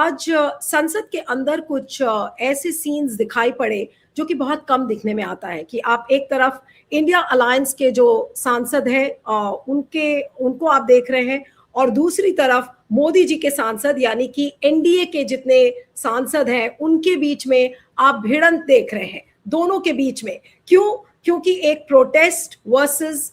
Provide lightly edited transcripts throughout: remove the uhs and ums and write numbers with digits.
आज संसद के अंदर कुछ ऐसे सीन्स दिखाई पड़े जो कि बहुत कम दिखने में आता है कि आप एक तरफ इंडिया अलायंस के जो सांसद हैं उनके उनको आप देख रहे हैं और दूसरी तरफ मोदी जी के सांसद यानी कि एनडीए के जितने सांसद हैं उनके बीच में आप भिड़ंत देख रहे हैं दोनों के बीच में। क्यों? क्योंकि एक प्रोटेस्ट वर्सेस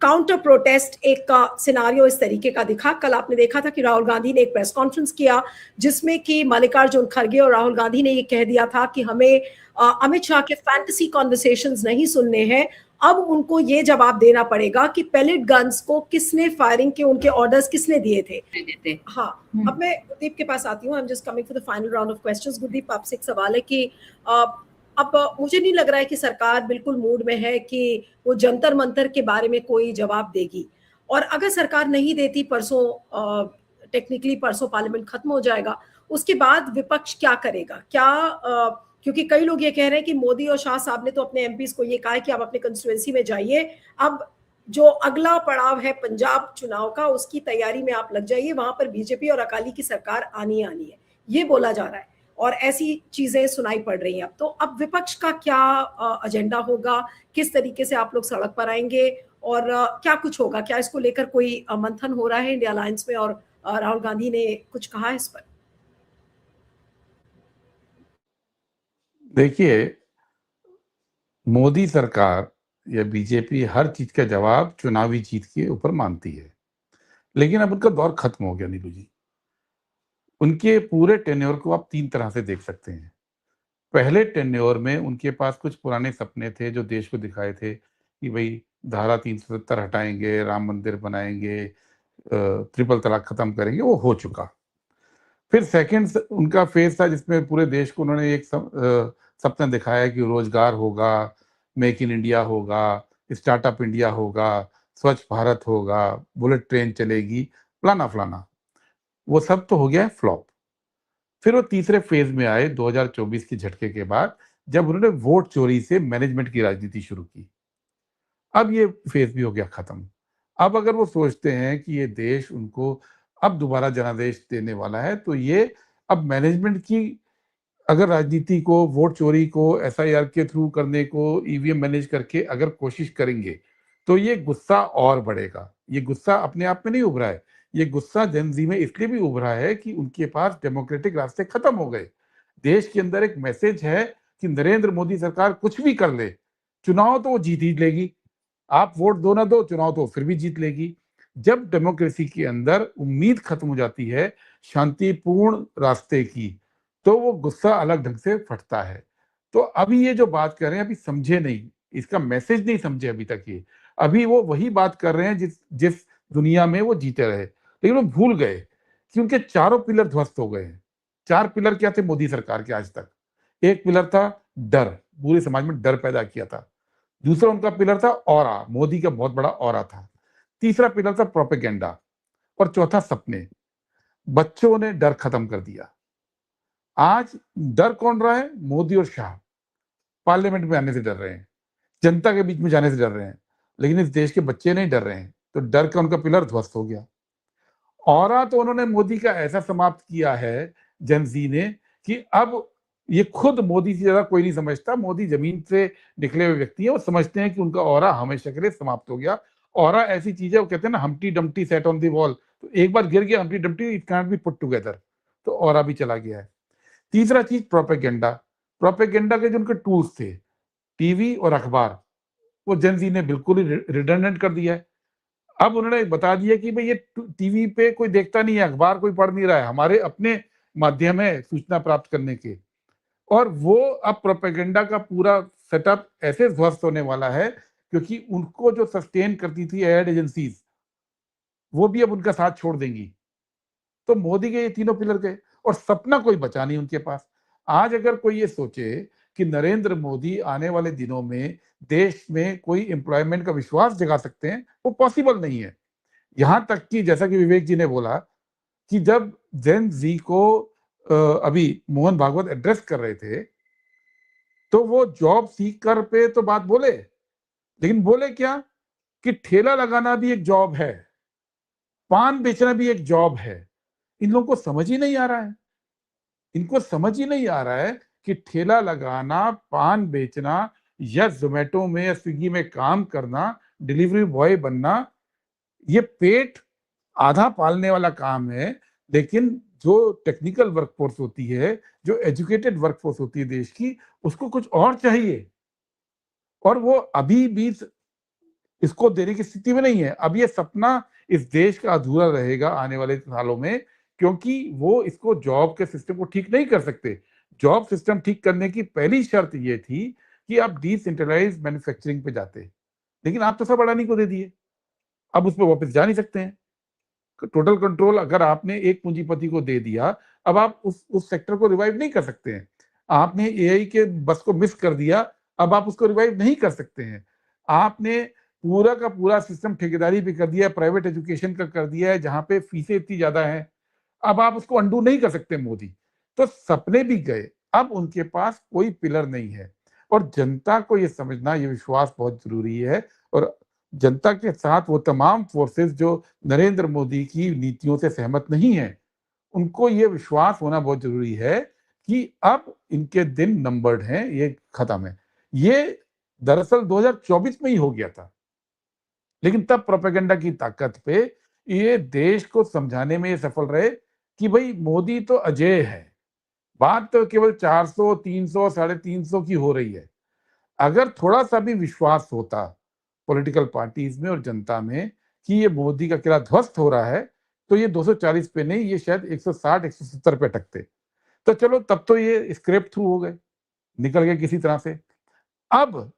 काउंटर प्रोटेस्ट एक का सिनारियो इस तरीके का दिखा। कल आपने देखा था कि राहुल गांधी ने एक प्रेस कॉन्फ्रेंस किया जिसमें कि मल्लिकार्जुन खड़गे और राहुल गांधी ने ये कह दिया था कि हमें अमित शाह के फैंटेसी कॉन्वर्सेशंस नहीं सुनने हैं। अब उनको ये जवाब देना पड़ेगा कि पेलेट गन्स को किसने फायरिंग के उनके ऑर्डर्स किसने दिए थे। हाँ, अब मैं गुरदीप के पास आती हूँ। I am just coming for the final round of questions. Gurdeep, आपसे एक सवाल है कि अब मुझे नहीं लग रहा है कि सरकार बिल्कुल मूड में है कि वो जंतर मंतर के बारे में कोई जवाब देगी, और अगर सरकार नहीं देती, परसों टेक्निकली परसों पार्लियामेंट खत्म हो जाएगा, उसके बाद विपक्ष क्या करेगा? क्या क्योंकि कई लोग ये कह रहे हैं कि मोदी और शाह साहब ने तो अपने एमपीज को ये कहा है कि आप अपने कंस्टिट्यूएंसी में जाइए, अब जो अगला पड़ाव है पंजाब चुनाव का उसकी तैयारी में आप लग जाइए, वहां पर बीजेपी और अकाली की सरकार आनी है, ये बोला जा रहा है और ऐसी चीजें सुनाई पड़ रही हैं। अब तो अब विपक्ष का क्या एजेंडा होगा, किस तरीके से आप लोग सड़क पर आएंगे और क्या कुछ होगा? क्या इसको लेकर कोई मंथन हो रहा है इंडिया अलायंस में और राहुल गांधी ने कुछ कहा है इस पर? देखिए, मोदी सरकार या बीजेपी हर चीज का जवाब चुनावी जीत के ऊपर मानती है, लेकिन अब उनका दौर खत्म हो गया नीलू जी। उनके पूरे टेन्योर को आप तीन तरह से देख सकते हैं। पहले टेन्योर में उनके पास कुछ पुराने सपने थे जो देश को दिखाए थे कि भाई धारा 370 हटाएंगे, राम मंदिर बनाएंगे, ट्रिपल तलाक खत्म करेंगे, वो हो चुका। फिर सेकंड उनका फेज था जिसमें पूरे देश को उन्होंने एक सपना दिखाया कि रोजगार होगा, मेक इन इंडिया होगा, स्टार्टअप इंडिया होगा, स्वच्छ भारत होगा, बुलेट ट्रेन चलेगी, फलाना फलाना। वो सब तो हो गया है फ्लॉप। फिर वो तीसरे फेज में आए 2024 के झटके के बाद, जब उन्होंने वोट चोरी से मैनेजमेंट की राजनीति शुरू की। अब ये फेज भी हो गया खत्म। अब अगर वो सोचते हैं कि ये देश उनको अब दोबारा जनादेश देने वाला है, तो ये अब मैनेजमेंट की अगर राजनीति को, वोट चोरी को एसआईआर के थ्रू करने को, ईवीएम मैनेज करके अगर कोशिश करेंगे, तो ये गुस्सा और बढ़ेगा। ये गुस्सा अपने आप में नहीं उभरा है, ये गुस्सा जेन ज़ी में इसलिए भी उभरा है कि उनके पास डेमोक्रेटिक रास्ते खत्म हो गए। देश के अंदर एक मैसेज है कि नरेंद्र मोदी सरकार कुछ भी कर ले, चुनाव तो वो जीत ही लेगी। आप वोट दो ना दो, चुनाव तो फिर भी जीत लेगी। जब डेमोक्रेसी के अंदर उम्मीद खत्म हो जाती है शांतिपूर्ण रास्ते की, तो वो गुस्सा अलग ढंग से फटता है। तो अभी ये जो बात कर रहे हैं, अभी समझे नहीं, इसका मैसेज नहीं समझे अभी तक ये। अभी वो वही बात कर रहे हैं जिस जिस दुनिया में वो जीते रहे, लेकिन वो भूल गए कि उनके चारों पिलर ध्वस्त हो गए हैं। 4 पिलर क्या थे मोदी सरकार के आज तक? एक पिलर था डर, पूरे समाज में डर पैदा किया था। दूसरा उनका पिलर था ऑरा, मोदी का बहुत बड़ा ऑरा था। तीसरा पिलर था प्रोपेगेंडा और चौथा सपने। बच्चों ने डर खत्म कर दिया। आज डर कौन रहा है? मोदी और शाह। पार्लियामेंट में आने से डर रहे हैं, जनता के बीच में जाने से डर रहे हैं, लेकिन इस देश के बच्चे नहीं डर रहे हैं। तो डर का उनका पिलर ध्वस्त हो गया। ऑरा तो उन्होंने मोदी का ऐसा समाप्त किया है जेन ज़ी ने कि अब ये खुद मोदी से ज्यादा कोई नहीं समझता। मोदी जमीन से निकले हुए व्यक्ति हैं, वो समझते हैं कि उनका ऑरा हमेशा के लिए समाप्त हो गया। ऑरा ऐसी चीज है, वो कहते हैं ना Humpty Dumpty set on the wall, तो एक बार गिर गया Humpty Dumpty, it cannot be put together. तो ऑरा भी चला गया है। तीसरा चीज प्रोपेगेंडा। प्रोपेगेंडा के जो उनके टूल्स थे, टीवी और अखबार, वो जेन ज़ी ने बिल्कुल ही रिडंडेंट कर दिया है। अब उन्होंने बता दिया कि भाई ये टीवी पे कोई देखता नहीं है, अखबार कोई पढ़ नहीं रहा है, हमारे अपने माध्यम है सूचना प्राप्त करने के। और वो अब प्रोपेगेंडा का पूरा सेटअप ऐसे ध्वस्त होने वाला है क्योंकि उनको जो सस्टेन करती थी एड एजेंसीज, वो भी अब उनका साथ छोड़ देंगी। तो मोदी के ये तीनों पिलर गए और सपना कोई बचा नहीं उनके पास। आज अगर कोई ये सोचे कि नरेंद्र मोदी आने वाले दिनों में देश में कोई एम्प्लॉयमेंट का विश्वास जगा सकते हैं, वो पॉसिबल नहीं है। यहां तक कि जैसा कि विवेक जी ने बोला कि जब जेन जी को अभी मोहन भागवत एड्रेस कर रहे थे, तो वो जॉब सीकर पे तो बात बोले, लेकिन बोले क्या कि ठेला लगाना भी एक जॉब है, पान बेचना भी एक जॉब है। इन लोगों को समझ ही नहीं आ रहा है। इनको समझ ही नहीं आ रहा है कि ठेला लगाना, पान बेचना या ज़ोमैटो में या स्विगी में काम करना, डिलीवरी बॉय बनना, ये पेट आधा पालने वाला काम है, लेकिन जो टेक्निकल वर्कफोर्स होती है, जो एजुकेटेड वर्कफोर्स होती है देश की, उसको कुछ और चाहिए और वो अभी भी इसको देने की स्थिति में नहीं है। अब ये सपना इस देश का अधूरा रहेगा आने वाले सालों में, क्योंकि वो इसको जॉब के सिस्टम को ठीक नहीं कर सकते। जॉब सिस्टम ठीक करने की पहली शर्त ये थी कि आप डिसेंट्रलाइज्ड मैन्युफैक्चरिंग पे जाते। लेकिन आप तो सब अडानी को दे दिए। अब उसपे वापस जा नहीं सकते हैं। टोटल कंट्रोल अगर आपने एक पूंजीपति को दे दिया, अब आप उस सेक्टर को रिवाइव नहीं कर सकते हैं। आपने एआई के बस को मिस कर दिया, अब आप उसको रिवाइव नहीं कर सकते हैं। आपने पूरा का पूरा सिस्टम ठेकेदारी पे कर दिया है, प्राइवेट एजुकेशन का कर दिया है, जहाँ पे फीसें इतनी ज़्यादा हैं। अब आप उसको अंडू नहीं कर सकते मोदी। तो सपने भी गए, अब उनके पास कोई पिलर नहीं है और जनता को ये समझना, ये विश्वास बहुत ज़रूरी है और जनता के साथ वो तमाम फोर्सेस जो नरेंद्र मोदी की नीतियों से सहमत नहीं है, उनको ये विश्वास होना बहुत ज़रूरी है कि अब इनके दिन नंबर्ड हैं, ये खत्म है। ये दरअसल 2024 में ही हो गया था, लेकिन तब प्रोपेगेंडा की ताकत पे ये देश को समझाने में ये सफल रहे कि भाई मोदी तो अजेय है। बात तो केवल 400, 300, 350 की हो रही है। अगर थोड़ा-सा भी विश्वास होता पॉलिटिकल पार्टीज में और जनता में कि ये मोदी का किला ध्वस्त हो रहा है, तो ये 240 पे नहीं, ये शायद 160, 170 पे अटकते। तो चलो तब तो ये स्क्रैप थ्रू हो गए, निकल गए किसी तरह से। अब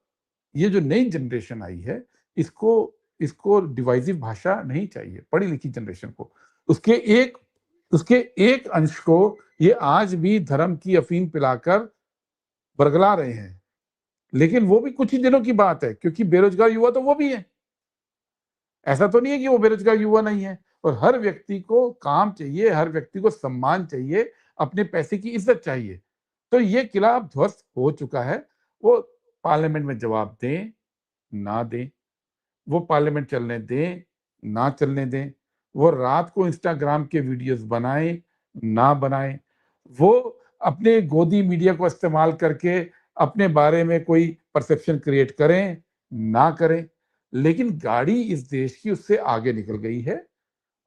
ये जो नई जनरेशन आई है, इसको इसको डिवाइसिव भाषा नहीं चाहिए, पढ़ी-लिखी जनरेशन को। उसके एक उसके एक अंश को ये आज भी धर्म की अफीम पिलाकर बरगला रहे हैं। लेकिन वो भी कुछ ही दिनों की बात है, क्योंकि बेरोजगार युवा तो वो भी है। ऐसा तो नहीं है कि वो बेरोजगार युवा नहीं है। और हर व्यक्ति को काम चाहिए, हर व्यक्ति को सम्मान चाहिए, अपने पैसे की इज्जत चाहिए। तो ये किला अब ध्वस्त हो चुका है। वो पार्लियामेंट में जवाब दें, ना दें, वो पार्लियामेंट चलने दें, ना चलने दें, वो रात को इंस्टाग्राम के वीडियोस बनाएं, ना बनाएं, वो अपने गोदी मीडिया को इस्तेमाल करके अपने बारे में कोई परसेप्शन क्रिएट करें, ना करें, लेकिन गाड़ी इस देश की उससे आगे निकल गई है।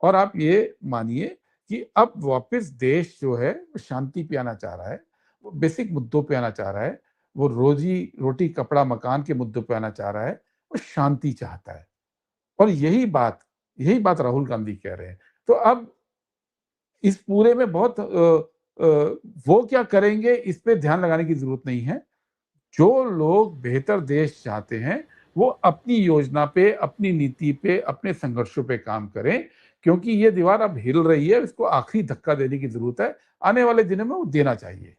और आप ये मानिए कि अब वापस देश जो है वो शांति पे आना चाह रहा है, वो बेसिक मुद्दों पे आना चाह रहा है, वो रोजी रोटी कपड़ा मकान के मुद्दों पे आना चाह रहा है, वो शांति चाहता है। और यही बात राहुल गांधी कह रहे हैं। तो अब इस पूरे में बहुत वो क्या करेंगे इस पे ध्यान लगाने की जरूरत नहीं है। जो लोग बेहतर देश चाहते हैं, वो अपनी योजना पे, अपनी नीति पे, अपने संघर्षों पे काम करें, क्योंकि ये दीवार अब हिल रही है, इसको आखिरी धक्का देने की जरूरत है। आने वाले दिनों में वो देना चाहिए।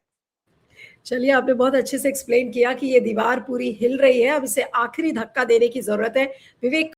चलिए, आपने बहुत अच्छे से एक्सप्लेन किया कि ये दीवार पूरी हिल रही है, अब इसे आखिरी धक्का देने की ज़रूरत है। विवेक